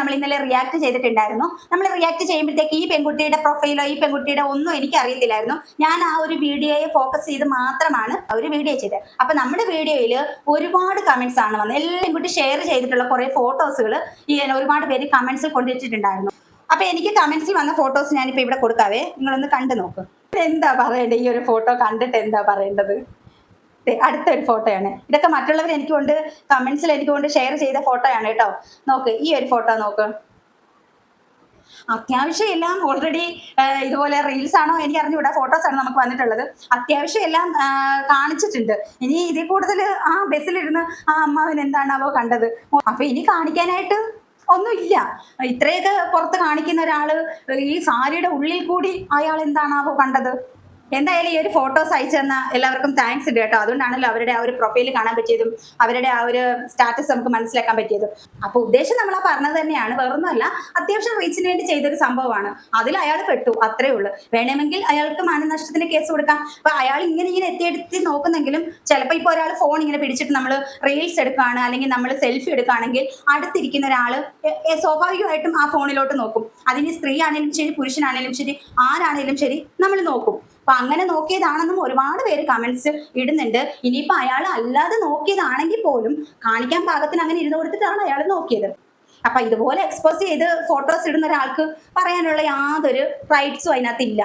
നമ്മൾ ഇന്നലെ റിയാക്ട് ചെയ്തിട്ടുണ്ടായിരുന്നു. നമ്മൾ റിയാക്ട് ചെയ്യുമ്പോഴത്തേക്ക് ഈ പെൺകുട്ടിയുടെ പ്രൊഫൈലോ ഈ പെൺകുട്ടിയുടെ ഒന്നും എനിക്ക് അറിയത്തില്ലായിരുന്നു. ഞാൻ ആ ഒരു വീഡിയോയെ ഫോക്കസ് ചെയ്ത് മാത്രമാണ് ഒരു വീഡിയോ ചെയ്തത്. അപ്പൊ നമ്മുടെ വീഡിയോയിൽ ഒരുപാട് കമന്റ്സ് ആണ് വന്നത്. എല്ലാ പെൺകുട്ടി ഷെയർ ചെയ്തിട്ടുള്ള കുറെ ഫോട്ടോസുകൾ ഈ ഒരുപാട് പേര് കമന്റ്സിൽ കൊണ്ടുവച്ചിട്ടുണ്ടായിരുന്നു. അപ്പൊ എനിക്ക് കമന്റ്സിൽ വന്ന ഫോട്ടോസ് ഞാനിപ്പോ ഇവിടെ കൊടുക്കാവേ, നിങ്ങളൊന്ന് കണ്ടു നോക്ക്. എന്താ പറയണ്ടേ, ഈ ഒരു ഫോട്ടോ കണ്ടിട്ട് എന്താ പറയേണ്ടത്? അടുത്തൊരു ഫോട്ടോയാണ്. ഇതൊക്കെ മറ്റുള്ളവർ എനിക്ക് കൊണ്ട് കമന്റ്സിൽ എനിക്ക് കൊണ്ട് ഷെയർ ചെയ്ത ഫോട്ടോയാണ് കേട്ടോ. നോക്ക്, ഈ ഒരു ഫോട്ടോ നോക്ക്. അത്യാവശ്യം എല്ലാം ഓൾറെഡി ഇതുപോലെ റീൽസ് ആണോ എനിക്ക് അറിഞ്ഞുകൂടാ, ഫോട്ടോസ് ആണ് നമുക്ക് വന്നിട്ടുള്ളത്. അത്യാവശ്യം എല്ലാം കാണിച്ചിട്ടുണ്ട്. ഇനി ഇതിൽ കൂടുതൽ ആ ബസ്സിലിരുന്ന് ആ അമ്മാവൻ എന്താണാവോ കണ്ടത്. അപ്പൊ ഇനി കാണിക്കാനായിട്ട് ഒന്നുമില്ല. ഇത്രയൊക്കെ പുറത്ത് കാണിക്കുന്ന ഒരാള് ഈ സാരിയുടെ ഉള്ളിൽ കൂടി അയാൾ എന്താണാവോ കണ്ടത്. എന്തായാലും ഈ ഒരു ഫോട്ടോസ് അയച്ചു തന്ന എല്ലാവർക്കും താങ്ക്സ് ഉണ്ട് കേട്ടോ. അതുകൊണ്ടാണല്ലോ അവരുടെ ആ ഒരു പ്രൊഫൈൽ കാണാൻ പറ്റിയതും അവരുടെ ആ ഒരു സ്റ്റാറ്റസ് നമുക്ക് മനസ്സിലാക്കാൻ പറ്റിയതും. അപ്പൊ ഉദ്ദേശം നമ്മൾ ആ പറഞ്ഞത് തന്നെയാണ്, വേറൊന്നുമല്ല. അത്യാവശ്യം റീച്ചിന് വേണ്ടി ചെയ്തൊരു സംഭവമാണ്. അതിൽ അയാൾ പെട്ടു, അത്രേ ഉള്ളൂ. വേണമെങ്കിൽ അയാൾക്ക് മാനനഷ്ടത്തിന് കേസ് കൊടുക്കാം. അപ്പൊ അയാൾ ഇങ്ങനെ എത്തിയെടുത്തി നോക്കുന്നെങ്കിലും ചിലപ്പോൾ ഇപ്പോൾ ഒരാൾ ഫോൺ ഇങ്ങനെ പിടിച്ചിട്ട് നമ്മൾ റീൽസ് എടുക്കുകയാണ് അല്ലെങ്കിൽ നമ്മൾ സെൽഫി എടുക്കുകയാണെങ്കിൽ അടുത്തിരിക്കുന്ന ഒരാൾ സ്വാഭാവികമായിട്ടും ആ ഫോണിലോട്ട് നോക്കും. അതിന് സ്ത്രീ ആണെങ്കിലും ശരി, പുരുഷനാണെങ്കിലും ശരി, ആരാണെങ്കിലും ശരി, നമ്മൾ നോക്കും. അപ്പൊ അങ്ങനെ നോക്കിയതാണെന്നും ഒരുപാട് പേര് കമന്റ്സ് ഇടുന്നുണ്ട്. ഇനിയിപ്പോ അയാൾ അല്ലാതെ നോക്കിയതാണെങ്കിൽ പോലും കാണിക്കാൻ പാകത്തിന് അങ്ങനെ ഇരുന്ന് കൊടുത്തിട്ടാണ് അയാൾ നോക്കിയത്. അപ്പൊ ഇതുപോലെ എക്സ്പോസ് ചെയ്ത് ഫോട്ടോസ് ഇടുന്ന ഒരാൾക്ക് പറയാനുള്ള യാതൊരു റൈറ്റ്സും അതിനകത്ത് ഇല്ല.